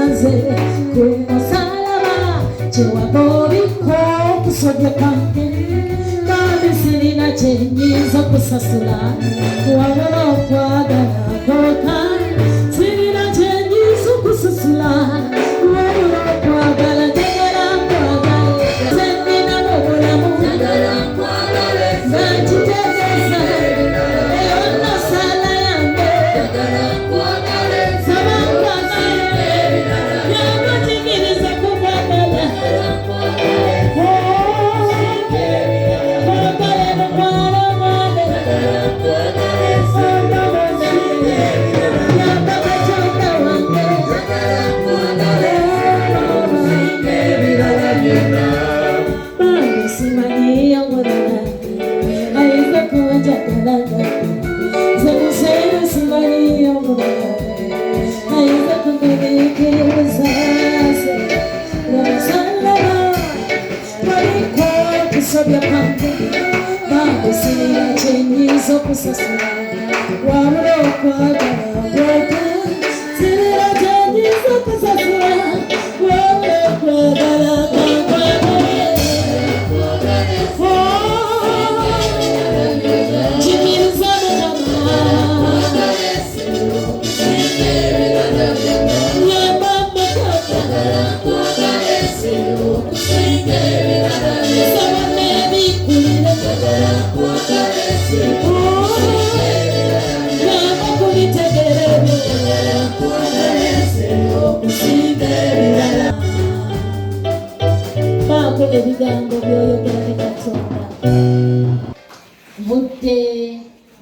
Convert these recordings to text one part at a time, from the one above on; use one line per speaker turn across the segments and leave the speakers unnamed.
nze ku musalaba kyewagobiko okusobya kwange kandi sirina kyenyinza kusasula wabula okwagala kwokka sirina kyenyinza kusasula wabula okwagala njagala nkwagale sennina mu bulamu nga nkitegeeza eyonna sala yange saba nkwagale yangutikiriza kukwagala sirina kyenyinza okusasula wabula okwagala kwokka sirina kyenyinza okusasula wabula okwagala kikiriza Mukama yamba baako ebigambo byoyogera ne Katonda. Budde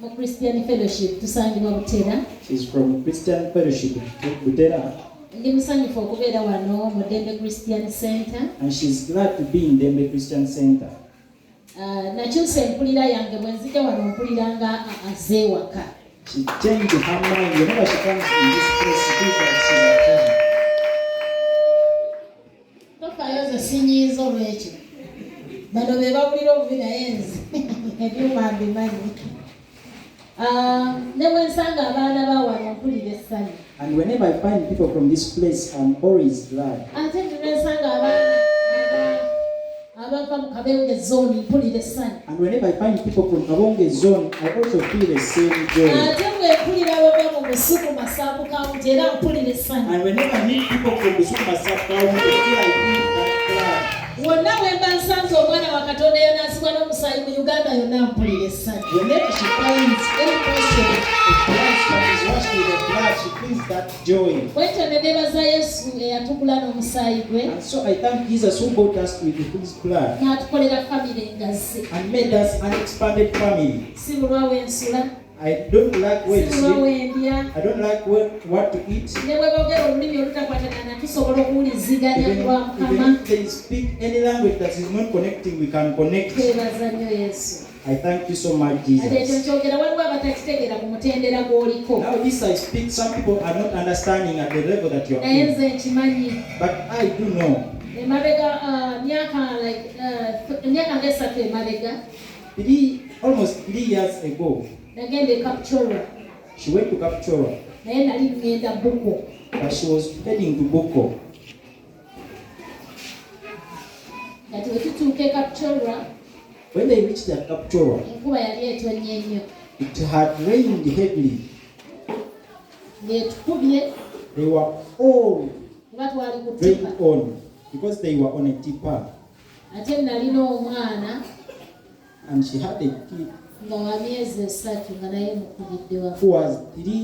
mu Christian Fellowship tusangibwa Butera.
She's from Christian Fellowship Butera.
Ndi musanyufu okubeera wano mu Dembe Christian Center.
And she's glad to be in Dembe Christian Center.
Nakyusa empulira yange bwe nzija wano mpulira nga azeewaka.
She changed her mind whenever she comes in this place. She feels like she's at home.
Tofaayo ze sinyiiza olw'ekyo. Bano be bawulira obubi naye nze ebyuma mbimanyi. Ne bwe nsanga abaana ba wano mpulira essanyu.
And whenever I find people from this place, I'm always glad.
Ate ne nsanga abava mu Kabonge zone mpulira essanyu.
And whenever I find people from Kabonge zone, I also feel the same joy.
Ate bwe mpulira abava mu Busuku Masaabu County era mpulira essanyu.
And whenever I meet people from Busuku Masaabu County, I feel that glad.
Wonna bwe mba nsanze omwana wa Katonda yanaasibwa n'omusaayi mu Uganda yonna mpulira essanyu.
Whenever she finds any person of Christ that is washed with the blood, she feels that joy.
Bwetyo ne neebaza Yesu eyatugula n'omusaayi gwe.
And so I thank Jesus who bought us with his blood
N'atukolera family engazi.
and made us an expanded family.
Si bulwa w'ensula.
I don't like where to
Si bulwa
sleep.
w'endya.
I don't like what to eat.
Ne bwe boogera olulimi olutakwatagana tusobola okuwuliziganya lwa Mukama.
Even if they speak any language that is not connecting, we can connect.
Twebaza nnyo Yesu.
I thank you so much,
Ate ekyo
Jesus.
nkyogera waliwo abatakitegeera ku mutendera gw'oliko.
Now this I speak, some people are not understanding at the level that you are
Naye
in.
nze nkimanyi.
But I do know.
Emabega emyaka ng'esatu emabega
Almost 3 years ago,
nagenda e Kapchorwa.
she went to Kapchorwa,
Naye nali ngenda Buko.
but she was heading to Boko.
Kati bwe tutuuka e Kapchorwa,
When they reached at Kapchorwa,
enkuba yali etonnye nnyo.
it had rained heavily.
Ng'etukubye
They were all
kuba twali ku
rained
ttipa.
on because they were on a tipper.
Ate nalina omwana
And she had a kid
nga wa myezi 3 nga naye mukubidde wa.
who was 3